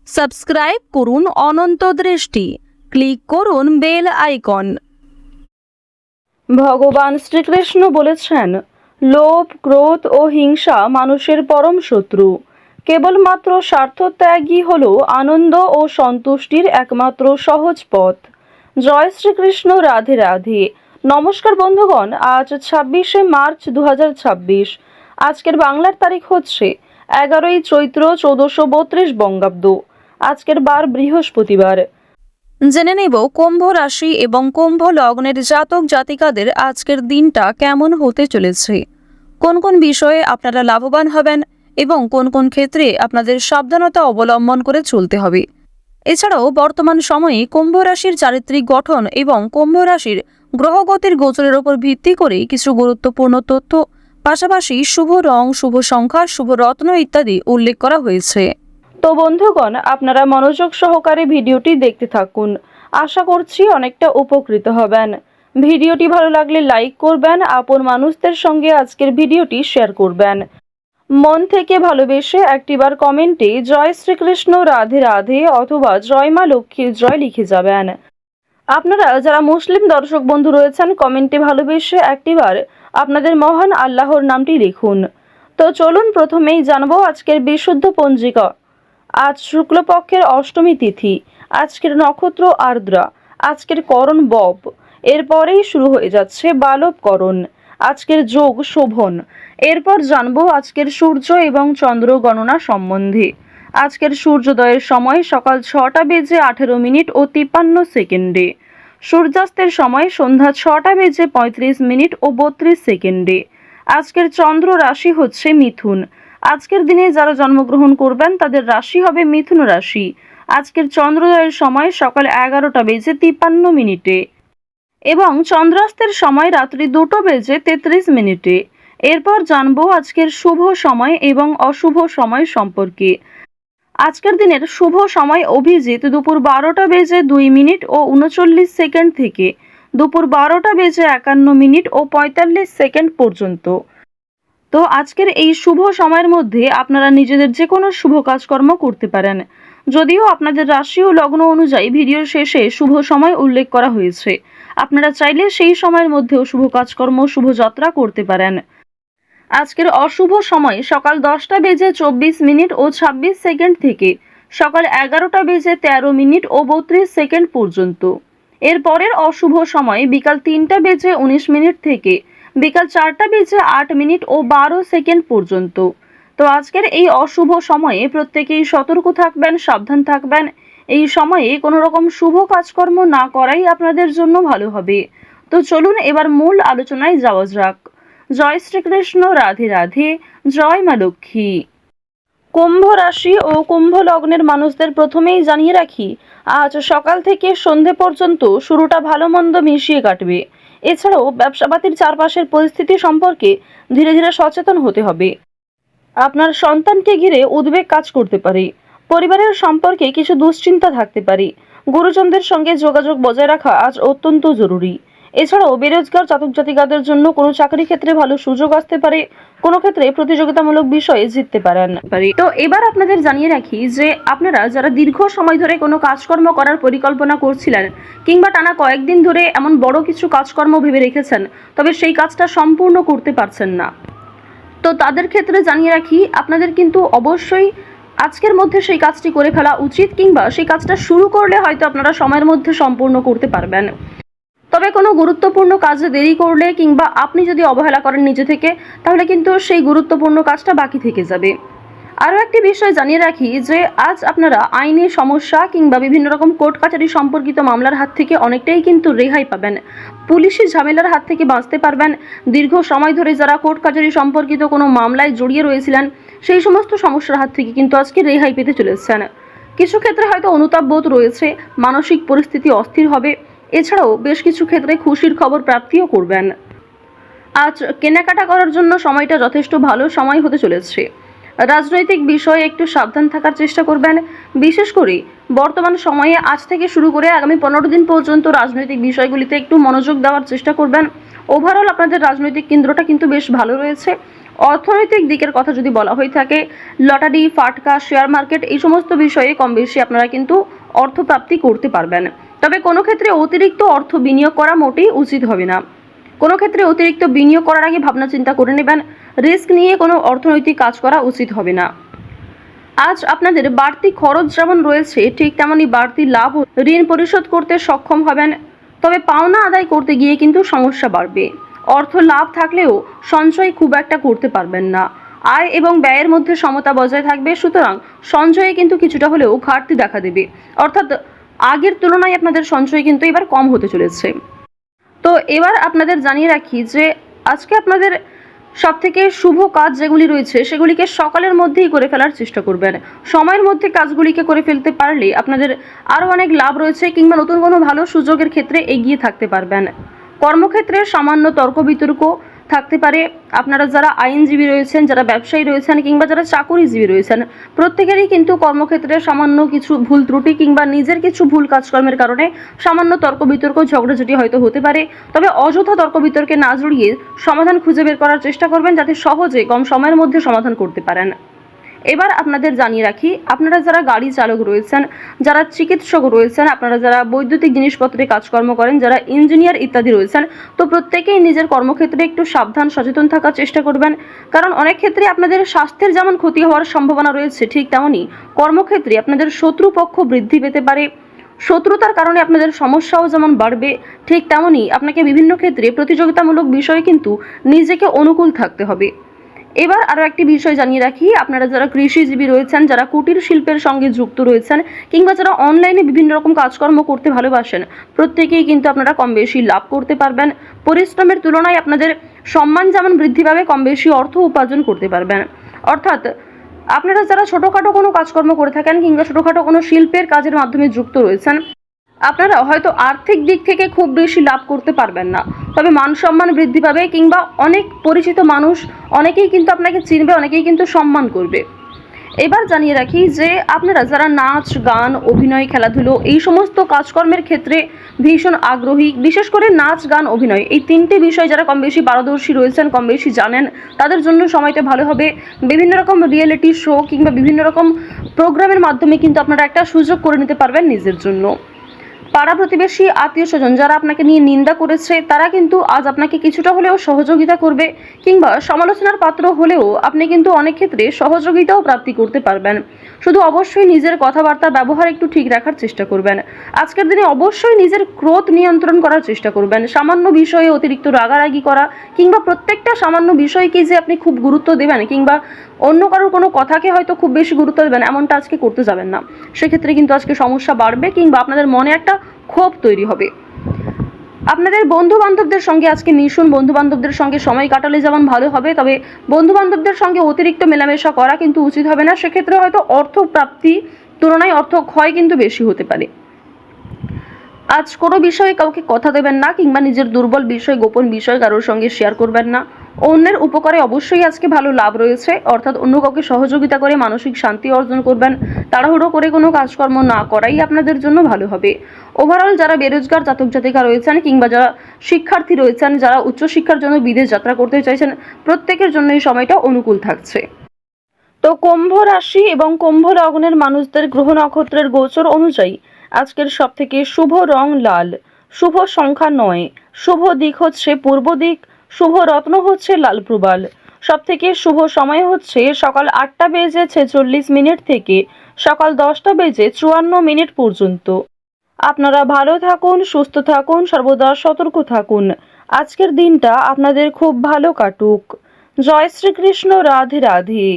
Subscribe করুন অনন্ত দৃষ্টি, click করুন বেল আইকন। ভগবান শ্রীকৃষ্ণ বলেছেন, লোভ, ক্রোধ ও হিংসা মানুষের পরম শত্রু। কেবলমাত্র স্বার্থত্যাগই হল আনন্দ ও সন্তুষ্টির একমাত্র সহজ পথ। জয় শ্রীকৃষ্ণ, রাধে রাধে। নমস্কার বন্ধুগণ, আজ 26শে মার্চ 2026। আজকের বাংলার তারিখ হচ্ছে 11ই চৈত্র 1432 বঙ্গাব্দ। আজকের বার বৃহস্পতিবার। জেনে নেব কুম্ভ রাশি এবং কুম্ভ লগ্নের জাতক জাতিকাদের আজকের দিনটা কেমন হতে চলেছে, কোন কোন বিষয়ে আপনারা লাভবান হবেন এবং কোন কোন ক্ষেত্রে আপনাদের সাবধানতা অবলম্বন করে চলতে হবে। এছাড়াও বর্তমান সময়ে কুম্ভ রাশির চারিত্রিক গঠন এবং কুম্ভ রাশির গ্রহগতির গোচরের উপর ভিত্তি করে কিছু গুরুত্বপূর্ণ তথ্য, পাশাপাশি শুভ রং, শুভ সংখ্যা, শুভ রত্ন ইত্যাদি উল্লেখ করা হয়েছে। তো বন্ধুগণ, আপনারা মনোযোগ সহকারে ভিডিওটি দেখতে থাকুন। আশা করছি অনেকটা উপকৃত হবেন। ভিডিওটি ভালো লাগলে লাইক করবেন, আপন মানুষদের সঙ্গে আজকের ভিডিওটি শেয়ার করবেন। মন থেকে ভালোবেসে একটিবার কমেন্টে জয় শ্রীকৃষ্ণ, রাধে রাধে অথবা জয় মা লক্ষ্মীর জয় লিখে যাবেন। আপনারা যারা মুসলিম দর্শক বন্ধু রয়েছেন, কমেন্টে ভালোবেসে একটিবার আপনাদের মহান আল্লাহর নামটি লিখুন। তো চলুন প্রথমেই জানবো আজকের বিশুদ্ধ পঞ্জিকা। আজ শুক্লপক্ষের অষ্টমী তিথি, আজকের নক্ষত্র আর্দ্রা, আজকের করণ বব, এরপরেই শুরু হয়ে যাচ্ছে বালবকরণ, আজকের যোগ শোভন। এরপর জানবো আজকের সূর্য এবং চন্দ্র গণনা সম্বন্ধে। আজকের সূর্যোদয়ের সময় সকাল 6টা বেজে 18 মিনিট ও 53 সেকেন্ডে, সূর্যাস্তের সময় সন্ধ্যা 6টা বেজে 35 মিনিট ও 32 সেকেন্ডে। আজকের চন্দ্র রাশি হচ্ছে মিথুন। আজকের দিনে যারা জন্মগ্রহণ করবেন তাদের রাশি হবে মিথুন রাশি। আজকের চন্দ্রোদয়ের সময় সকাল 11টা বেজে 53 মিনিটে এবং চন্দ্রাস্তের সময় রাত্রি 2টো বেজে 33 মিনিটে। এরপর জানবো আজকের শুভ সময় এবং অশুভ সময় সম্পর্কে। আজকের দিনের শুভ সময় অভিজিৎ দুপুর 12টা বেজে 2 মিনিট ও 39 সেকেন্ড থেকে দুপুর 12টা বেজে 51 মিনিট ও 45 সেকেন্ড পর্যন্ত। তো আজকের এই শুভ সময়ের মধ্যে আপনারা নিজেদের যে কোনো শুভ কাজকর্ম করতে পারেন। যদিও আপনাদের রাশি ও লগ্ন অনুযায়ী ভিডিওর শেষে শুভ সময় উল্লেখ করা হয়েছে, আপনারা চাইলে সেই সময়ের মধ্যেও শুভ কাজকর্ম, শুভযাত্রা করতে পারেন। আজকের অশুভ সময় সকাল 10টা বেজে 24 মিনিট ও 26 সেকেন্ড থেকে সকাল 11টা বেজে 13 মিনিট ও 32 সেকেন্ড পর্যন্ত। এর পরের অশুভ সময় বিকাল 3টা বেজে 19 মিনিট থেকে বিকাল 4টা বেজে 8 মিনিট ও 12 সেকেন্ড পর্যন্ত। তো আজকের এই অশুভ সময়ে প্রত্যেকেই সতর্ক থাকবেন, সাবধান থাকবেন। এই সময়ে কোনো রকম শুভ কাজকর্ম না করাই আপনাদের জন্য ভালো হবে। তো চলুন এবার মূল আলোচনায় যাওয়া যাক। জয় শ্রীকৃষ্ণ, রাধে রাধে, জয় মা লক্ষ্মী। কুম্ভ রাশি ও কুম্ভ লগ্নের মানুষদের প্রথমেই জানিয়ে রাখি, আজ সকাল থেকে সন্ধে পর্যন্ত শুরুটা ভালো মন্দ মিশিয়ে কাটবে। এছাড়াও ব্যবসাপাতির চারপাশের পরিস্থিতি সম্পর্কে ধীরে ধীরে সচেতন হতে হবে। আপনার সন্তানকে ঘিরে উদ্বেগ কাজ করতে পারে। পরিবারের সম্পর্কে কিছু দুশ্চিন্তা থাকতে পারে। গুরুজনদের সঙ্গে যোগাযোগ বজায় রাখা আজ অত্যন্ত জরুরি। এছাড়াও বেরোজগার জাতক জাতিকাদের জন্য কোনো চাকরি ক্ষেত্রে ভালো সুযোগ আসতে পারে, কোনো ক্ষেত্রে প্রতিযোগিতামূলক বিষয়ে জিততে পারেন। তো এবার আপনাদের জানিয়ে রাখি যে আপনারা যারা দীর্ঘ সময় ধরে কোনো কাজকর্ম করার পরিকল্পনা করছিলেন কিংবা টানা কয়েকদিন ধরে এমন বড় কিছু কাজকর্ম ভেবে রেখেছেন, তবে সেই কাজটা সম্পূর্ণ করতে পারছেন না, তো তাদের ক্ষেত্রে জানিয়ে রাখি আপনাদের কিন্তু অবশ্যই আজকের মধ্যে সেই কাজটি করে ফেলা উচিত, কিংবা সেই কাজটা শুরু করলে হয়তো আপনারা সময়ের মধ্যে সম্পূর্ণ করতে পারবেন। তবে কোনো গুরুত্বপূর্ণ কাজে দেরি করলে কিংবা আপনি যদি অবহেলা করেন নিজে থেকে, তাহলে কিন্তু সেই গুরুত্বপূর্ণ কাজটা বাকি থেকে যাবে। আরও একটি বিষয় জানিয়ে রাখি যে আজ আপনারা আইনি সমস্যা কিংবা বিভিন্ন রকম কোর্ট কাছারি সম্পর্কিত মামলার হাত থেকে অনেকটাই কিন্তু রেহাই পাবেন। পুলিশি ঝামেলার হাত থেকে বাঁচতে পারবেন। দীর্ঘ সময় ধরে যারা কোর্ট কাছারি সম্পর্কিত কোনো মামলায় জড়িয়ে রয়েছিলেন, সেই সমস্ত সমস্যার হাত থেকে কিন্তু আজকে রেহাই পেতে চলেছেন। কিছু ক্ষেত্রে হয়তো অনুতাপ বোধ রয়েছে, মানসিক পরিস্থিতি অস্থির হবে। এছাড়াও বেশ কিছু ক্ষেত্রে খুশির খবর প্রাপ্তিও করবেন। আজ কেনাকাটা করার জন্য সময়টা যথেষ্ট ভালো সময় হতে চলেছে। রাজনৈতিক বিষয়ে একটু সাবধান থাকার চেষ্টা করবেন। বিশেষ করে বর্তমান সময়ে আজ থেকে শুরু করে আগামী 15 দিন পর্যন্ত রাজনৈতিক বিষয়গুলিতে একটু মনোযোগ দেওয়ার চেষ্টা করবেন। ওভারঅল আপনাদের রাজনৈতিক কেন্দ্রটা কিন্তু বেশ ভালো রয়েছে। অর্থনৈতিক দিকের কথা যদি বলা হয়ে থাকে, লটারি, ফাটকা, শেয়ার মার্কেট এই সমস্ত বিষয়ে কম বেশি আপনারা কিন্তু অর্থপ্রাপ্তি করতে পারবেন। তবে কোনো ক্ষেত্রে অতিরিক্ত অর্থ বিনিয়োগ করা মোটেই উচিত হবে না। কোনো ক্ষেত্রে অতিরিক্ত বিনিয়োগ করার আগে ভাবনা চিন্তা করে নেবেন। রিস্ক নিয়ে কোনো অর্থনৈতিক কাজ করা উচিত হবে না। আজ আপনাদের বাড়তি খরচ যেমন রয়েছে, ঠিক তেমনই বাড়তি লাভ, ঋণ পরিশোধ করতে সক্ষম হবেন। তবে পাওনা আদায় করতে গিয়ে কিন্তু সমস্যা বাড়বে। অর্থ লাভ থাকলেও সঞ্চয় খুব একটা করতে পারবেন না। আয় এবং ব্যয়ের মধ্যে সমতা বজায় থাকবে, সুতরাং সঞ্চয়ে কিন্তু কিছুটা হলেও ঘাটতি দেখা দেবে। অর্থাৎ আগের তুলনায় আপনাদের সঞ্চয় কিন্তু এবার কম হতে চলেছে। তো এবার আপনাদের জানিয়ে রাখি যে আজকে আপনাদের সবথেকে শুভ কাজ যেগুলি রয়েছে সেগুলিকে সকালের মধ্যেই করে ফেলার চেষ্টা করবেন। সময়ের মধ্যে কাজগুলিকে করে ফেলতে পারলে আপনাদের আরও অনেক লাভ রয়েছে, কিংবা নতুন কোনো ভালো সুযোগের ক্ষেত্রে এগিয়ে থাকতে পারবেন। কর্মক্ষেত্রে সামান্য তর্ক বিতর্ক থাকতে পারে। আপনারা যারা আইনজীবী রয়েছেন, যারা ব্যবসায়ী রয়েছেন, কিংবা যারা চাকুরিজীবী রয়েছেন, প্রত্যেকেরই কিন্তু কর্মক্ষেত্রে সামান্য কিছু ভুল ত্রুটি কিংবা নিজের কিছু ভুল কাজকর্মের কারণে সামান্য তর্ক বিতর্ক, ঝগড়াঝাটি হয়তো হতে পারে। তবে অযথা তর্ক বিতর্কে না জড়িয়ে সমাধান খুঁজে বের করার চেষ্টা করবেন, যাতে সহজে কম সময়ের মধ্যে সমাধান করতে পারেন। এবার আপনাদের জানিয়ে রাখি, আপনারা যারা গাড়ি চালক রয়েছেন, যারা চিকিৎসক রয়েছেন, আপনারা যারা বৈদ্যুতিক জিনিসপত্রে কাজকর্ম করেন, যারা ইঞ্জিনিয়ার ইত্যাদি রয়েছেন, তো প্রত্যেকেই নিজের কর্মক্ষেত্রে একটু সাবধান সচেতন থাকার চেষ্টা করবেন। কারণ অনেক ক্ষেত্রে আপনাদের স্বাস্থ্যের যেমন ক্ষতি হওয়ার সম্ভাবনা রয়েছে, ঠিক তেমনই কর্মক্ষেত্রে আপনাদের শত্রুপক্ষ বৃদ্ধি পেতে পারে। শত্রুতার কারণে আপনাদের সমস্যাও যেমন বাড়বে, ঠিক তেমনই আপনাকে বিভিন্ন ক্ষেত্রে প্রতিযোগিতামূলক বিষয়ে কিন্তু নিজেকে অনুকূল থাকতে হবে। এবার আরও একটি বিষয় জানিয়ে রাখি, আপনারা যারা কৃষিজীবী রয়েছেন, যারা কুটির শিল্পের সঙ্গে যুক্ত রয়েছেন, কিংবা যারা অনলাইনে বিভিন্ন রকম কাজকর্ম করতে ভালোবাসেন, প্রত্যেকেই কিন্তু আপনারা কম বেশি লাভ করতে পারবেন। পরিশ্রমের তুলনায় আপনাদের সম্মান যেমন বৃদ্ধি পাবে, কম বেশি অর্থ উপার্জন করতে পারবেন। অর্থাৎ আপনারা যারা ছোটোখাটো কোনো কাজকর্ম করে থাকেন, কিংবা ছোটোখাটো কোনো শিল্পের কাজের মাধ্যমে যুক্ত রয়েছেন, আপনারা হয়তো আর্থিক দিক থেকে খুব বেশি লাভ করতে পারবেন না, তবে মান সম্মান বৃদ্ধি পাবে, কিংবা অনেক পরিচিত মানুষ অনেকেই কিন্তু আপনাকে চিনবে, অনেকেই কিন্তু সম্মান করবে। এবার জানিয়ে রাখি যে আপনারা যারা নাচ, গান, অভিনয়, খেলাধুলো এই সমস্ত কাজকর্মের ক্ষেত্রে ভীষণ আগ্রহী, বিশেষ করে নাচ, গান, অভিনয় এই তিনটি বিষয় যারা কম বেশি পারদর্শী রয়েছেন, কম বেশি জানেন, তাদের জন্য সময়টা ভালো হবে। বিভিন্ন রকম রিয়েলিটি শো কিংবা বিভিন্ন রকম প্রোগ্রামের মাধ্যমে কিন্তু আপনারা একটা সুযোগ করে নিতে পারবেন নিজের জন্য। পাড়া প্রতিবেশী, আত্মীয় স্বজন যারা আপনাকে নিয়ে নিন্দা করেছে, তারা কিন্তু আজ আপনাকে কিছুটা হলেও সহযোগিতা করবে, কিংবা সমালোচনার পাত্র হলেও আপনি কিন্তু অনেক ক্ষেত্রে সহযোগিতাও প্রাপ্তি করতে পারবেন। শুধু অবশ্যই নিজের কথাবার্তা ব্যবহার একটু ঠিক রাখার চেষ্টা করবেন। আজকের দিনে অবশ্যই নিজের ক্রোধ নিয়ন্ত্রণ করার চেষ্টা করবেন। সামান্য বিষয়ে অতিরিক্ত রাগারাগি করা, কিংবা প্রত্যেকটা সামান্য বিষয়কে যে আপনি খুব গুরুত্ব দেবেন, কিংবা অন্য কারোর কোনো কথাকে হয়তো খুব বেশি গুরুত্ব দেবেন, এমনটা আজকে করতে যাবেন না। সেক্ষেত্রে কিন্তু আজকে সমস্যা বাড়বে, কিংবা আপনাদের মনে একটা ক্ষোভ তৈরি হবে। আপনাদের বন্ধু বান্ধবদের সঙ্গে আজকে মিশুন, বন্ধু বান্ধবদের সঙ্গে সময় কাটালে যেমন ভালো হবে, তবে বন্ধু বান্ধবদের সঙ্গে অতিরিক্ত মেলামেশা করা কিন্তু উচিত হবে না। সেক্ষেত্রে হয়তো অর্থ প্রাপ্তি তুলনায় অর্থ ক্ষয় কিন্তু বেশি হতে পারে। আজ কোনো বিষয়ে কাউকে কথা দেবেন না, কিংবা নিজের দুর্বল বিষয়, গোপন বিষয় কারোর সঙ্গে শেয়ার করবেন না। অন্যের উপকারে অবশ্যই আজকে ভালো লাভ রয়েছে, অর্থাৎ অন্য কাউকে সহযোগিতা করে মানসিক শান্তি অর্জন করবেন। তাড়াহুড়ো করে কোনো কাজকর্ম না করাই আপনাদের জন্য ভালো হবে। ওভারঅল যারা বেরোজগার জাতক জাতিকা রয়েছেন, কিংবা যারা শিক্ষার্থী রয়েছেন, যারা উচ্চশিক্ষার জন্য বিদেশ যাত্রা করতে চাইছেন, প্রত্যেকের জন্য এই সময়টা অনুকূল থাকছে। তো কুম্ভ রাশি এবং কুম্ভ লগ্নের মানুষদের গ্রহ নক্ষত্রের গোচর অনুযায়ী আজকের সবথেকে শুভ রং লাল, শুভ সংখ্যা 9, শুভ দিক হচ্ছে পূর্ব দিক, শুভ রত্ন হচ্ছে লাল প্রবাল। সবথেকে শুভ সময় হচ্ছে সকাল 8টা বেজে 46 মিনিট থেকে সকাল 10টা বেজে 54 মিনিট পর্যন্ত। আপনারা ভালো থাকুন, সুস্থ থাকুন, সর্বদা সতর্ক থাকুন। আজকের দিনটা আপনাদের খুব ভালো কাটুক। জয় শ্রীকৃষ্ণ, রাধে রাধে।